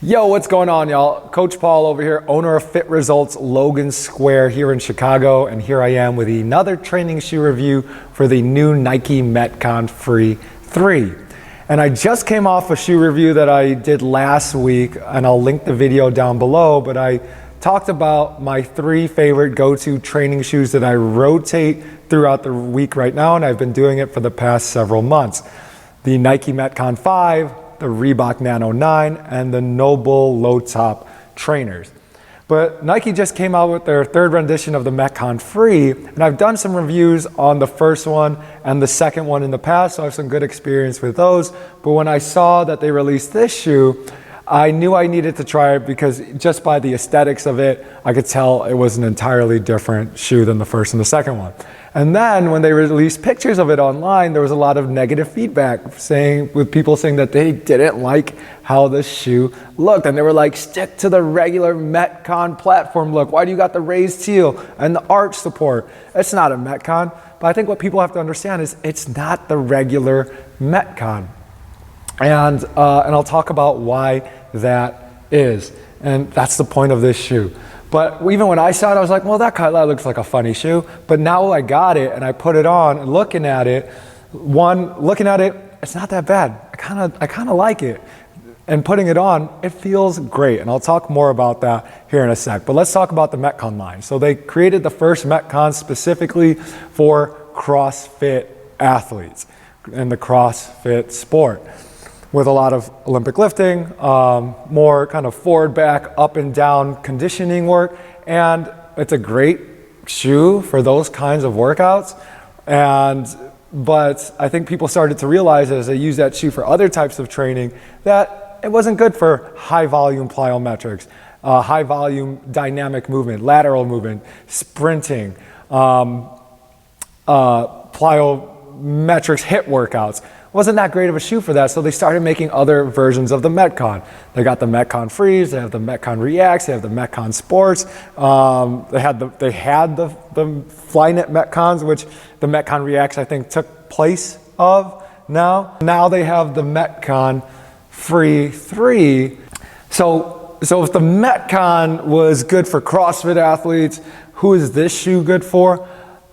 Yo, what's going on, y'all? Coach Paul over here, owner of Fit Results Logan Square here in Chicago, and here I am with another training shoe review for the new Nike Metcon Free 3. And I just came off a shoe review that I did last week, and I'll link the video down below, but I talked about my 3 favorite go-to training shoes that I rotate throughout the week right now, and I've been doing it for the past several months. The Nike Metcon 5, the Reebok Nano 9, and the NoBull low top trainers. But Nike just came out with their 3rd rendition of the Metcon Free, and I've done some reviews on the first one and the second one in the past, so I have some good experience with those. But when I saw that they released this shoe, I knew I needed to try it because just by the aesthetics of it, I could tell it was an entirely different shoe than the first and the second one. And then when they released pictures of it online, there was a lot of negative feedback with people saying that they didn't like how the shoe looked. And they were like, stick to the regular Metcon platform look. Why do you got the raised heel and the arch support? It's not a Metcon. But I think what people have to understand is it's not the regular Metcon. And I'll talk about why that is. And that's the point of this shoe. But even when I saw it, I was like, well, that looks like a funny shoe. But now I got it and I put it on and looking at it, it's not that bad. I kind of like it. And putting it on, it feels great. And I'll talk more about that here in a sec. But let's talk about the Metcon line. So they created the first Metcon specifically for CrossFit athletes in the CrossFit sport, with a lot of Olympic lifting, more kind of forward, back, up and down conditioning work. And it's a great shoe for those kinds of workouts. But I think people started to realize as they use that shoe for other types of training that it wasn't good for high volume plyometrics, high volume dynamic movement, lateral movement, sprinting, plyometrics HIIT workouts. Wasn't that great of a shoe for that, so they started making other versions of the Metcon. They got the Metcon Freeze, they have the Metcon Reacts, they have the Metcon Sports. They had the Flyknit Metcons, which the Metcon Reacts I think took place of now. Now they have the Metcon Free 3. So if the Metcon was good for CrossFit athletes, who is this shoe good for?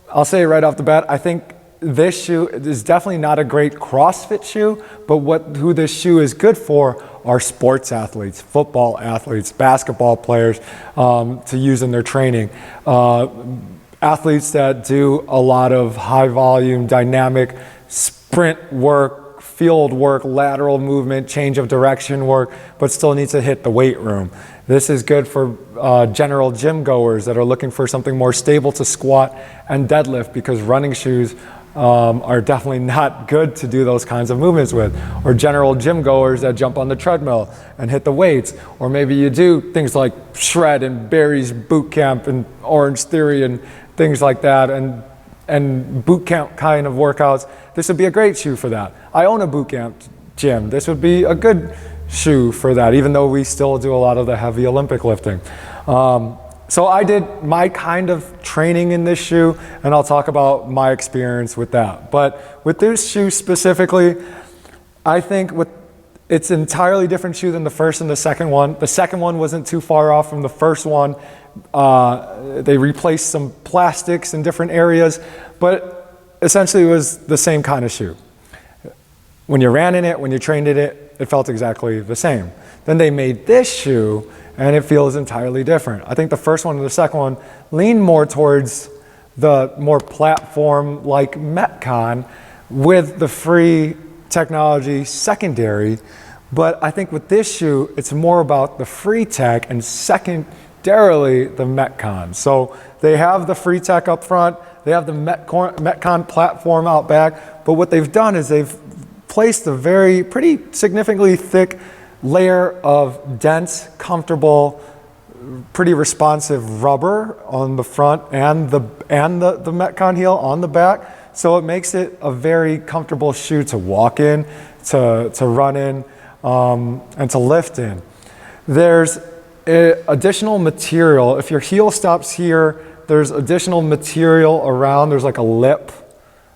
I'll say right off the bat, I think this shoe is definitely not a great CrossFit shoe, but who this shoe is good for are sports athletes, football athletes, basketball players, to use in their training. Athletes that do a lot of high volume, dynamic sprint work, field work, lateral movement, change of direction work, but still need to hit the weight room. This is good for general gym goers that are looking for something more stable to squat and deadlift, because running shoes are definitely not good to do those kinds of movements with, or general gym goers that jump on the treadmill and hit the weights, or maybe you do things like shred and Barry's boot camp and Orange Theory and things like that, and boot camp kind of workouts. This would be a great shoe for that. I own a boot camp gym. This would be a good shoe for that, even though we still do a lot of the heavy Olympic lifting. So I did my kind of training in this shoe, and I'll talk about my experience with that. But with this shoe specifically, I think it's an entirely different shoe than the first and the second one. The second one wasn't too far off from the first one. They replaced some plastics in different areas, but essentially it was the same kind of shoe. When you ran in it, when you trained in it, it felt exactly the same. Then they made this shoe, and it feels entirely different. I think the first one and the second one lean more towards the more platform-like Metcon with the free technology secondary. But I think with this shoe, it's more about the free tech and secondarily the Metcon. So they have the free tech up front, they have the Metcon platform out back, but what they've done is they've placed a pretty significantly thick layer of dense, comfortable, pretty responsive rubber on the front and the Metcon heel on the back. So it makes it a very comfortable shoe to walk in, to run in, and to lift in. There's additional material. If your heel stops here, there's additional material around. There's like a lip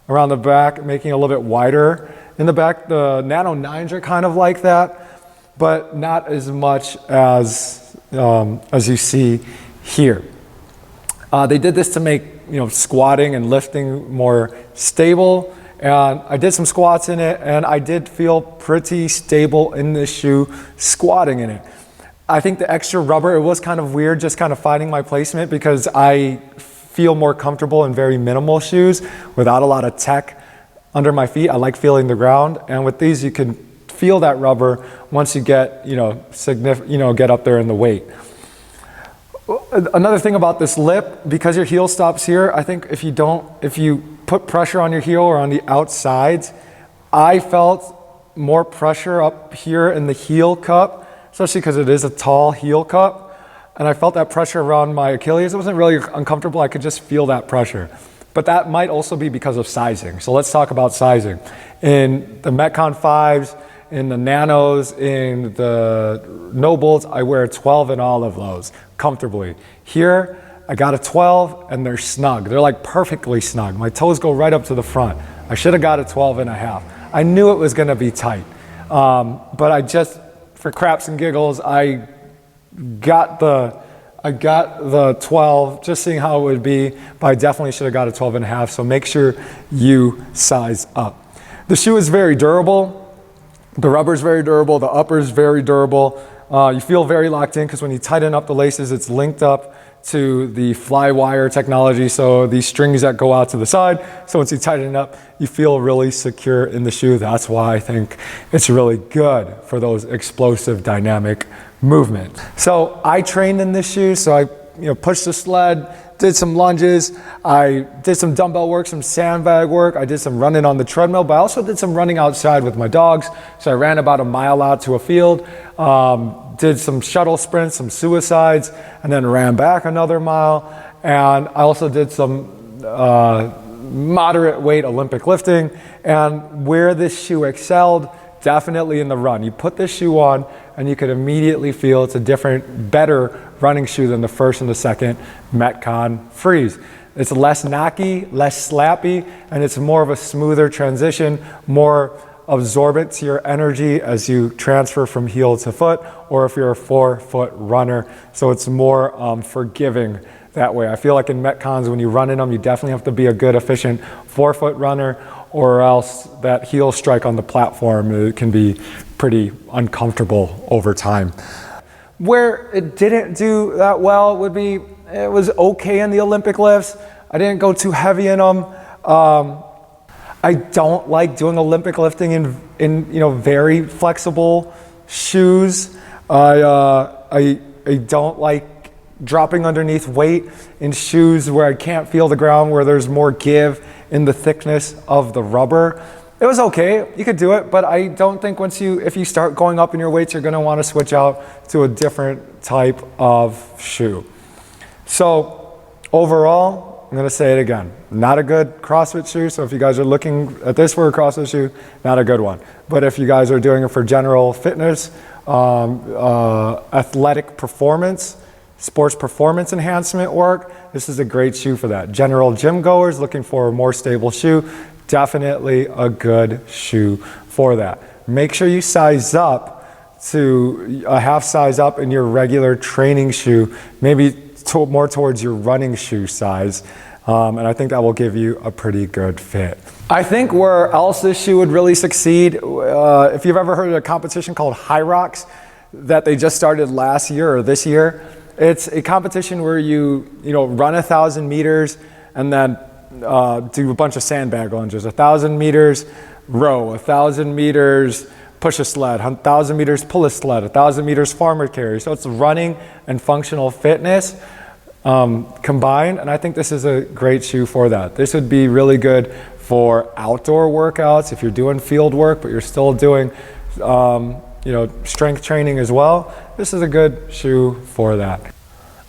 around the back, making it a little bit wider in the back. The Nano 9s are kind of like that. but not as much as you see here. They did this to make squatting and lifting more stable, and I did some squats in it, and I did feel pretty stable in this shoe squatting in it. I think the extra rubber, it was kind of weird just kind of finding my placement, because I feel more comfortable in very minimal shoes without a lot of tech under my feet. I like feeling the ground, and with these you can feel that rubber once you get get up there in the weight. Another thing about this lip, because your heel stops here, I think if you put pressure on your heel or on the outsides, I felt more pressure up here in the heel cup, especially because it is a tall heel cup, and I felt that pressure around my Achilles. It wasn't really uncomfortable, I could just feel that pressure. But that might also be because of sizing. So let's talk about sizing. In the Metcon 5s, in the Nanos, in the NoBulls, I wear a 12 in all of those comfortably. Here, I got a 12 and they're snug. They're like perfectly snug. My toes go right up to the front. I should have got a 12 and a half. I knew it was gonna be tight. But I just, for craps and giggles, I got the 12, just seeing how it would be, but I definitely should have got a 12 and a half, so make sure you size up. The shoe is very durable. The rubber is very durable, the upper is very durable. You feel very locked in because when you tighten up the laces, it's linked up to the fly wire technology, so these strings that go out to the side. So once you tighten it up, you feel really secure in the shoe. That's why I think it's really good for those explosive dynamic movements. So I trained in this shoe, so I pushed the sled, did some lunges, I did some dumbbell work, some sandbag work, I did some running on the treadmill, but I also did some running outside with my dogs. So I ran about a mile out to a field, did some shuttle sprints, some suicides, and then ran back another mile. And I also did some moderate weight Olympic lifting. And where this shoe excelled, definitely in the run. You put this shoe on and you could immediately feel it's a different, better running shoe than the first and the second Metcon Freeze. It's less knocky, less slappy, and it's more of a smoother transition, more absorbent to your energy as you transfer from heel to foot, or if you're a 4-foot runner. So it's more forgiving that way. I feel like in Metcons, when you run in them, you definitely have to be a good, efficient 4-foot runner, or else that heel strike on the platform can be pretty uncomfortable over time. Where it didn't do that well would be, it was okay in the Olympic lifts. I didn't go too heavy in them. I don't like doing Olympic lifting in very flexible shoes. I don't like dropping underneath weight in shoes where I can't feel the ground, where there's more give in the thickness of the rubber. It was okay, you could do it, but I don't think if you start going up in your weights, you're gonna wanna switch out to a different type of shoe. So overall, I'm gonna say it again, not a good CrossFit shoe. So if you guys are looking at this for a CrossFit shoe, not a good one. But if you guys are doing it for general fitness, athletic performance, sports performance enhancement work, this is a great shoe for that. General gym goers looking for a more stable shoe, definitely a good shoe for that. Make sure you size up to a half size up in your regular training shoe, maybe more towards your running shoe size. And I think that will give you a pretty good fit. I think where else this shoe would really succeed, if you've ever heard of a competition called HIIT that they just started last year or this year, it's a competition where you run 1,000 meters and then do a bunch of sandbag lunges, 1,000 meters row, 1,000 meters push a sled, 1,000 meters pull a sled, 1,000 meters farmer carry. So it's running and functional fitness combined, and I think this is a great shoe for that. This would be really good for outdoor workouts if you're doing field work but you're still doing strength training as well. This is a good shoe for that.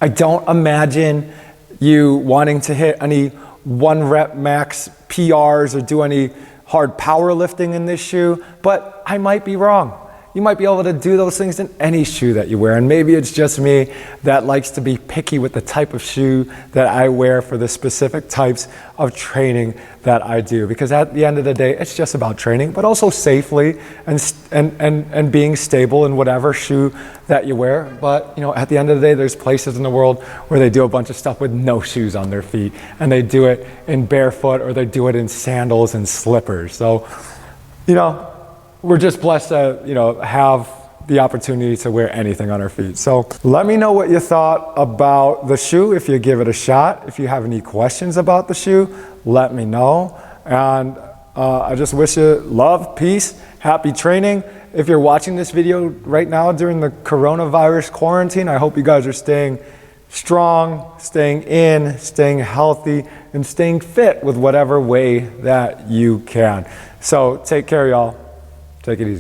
I don't imagine you wanting to hit any 1 rep max PRs or do any hard powerlifting in this shoe, but I might be wrong. you might be able to do those things in any shoe that you wear. And maybe it's just me that likes to be picky with the type of shoe that I wear for the specific types of training that I do. Because at the end of the day, it's just about training, but also safely and being stable in whatever shoe that you wear. But you know, at the end of the day, there's places in the world where they do a bunch of stuff with no shoes on their feet, and they do it in barefoot, or they do it in sandals and slippers. So, you know, we're just blessed to, you know, have the opportunity to wear anything on our feet. So let me know what you thought about the shoe if you give it a shot. If you have any questions about the shoe, let me know. And I just wish you love, peace, happy training. If you're watching this video right now during the coronavirus quarantine, I hope you guys are staying strong, staying in, staying healthy, and staying fit with whatever way that you can. So take care, y'all. Take it easy.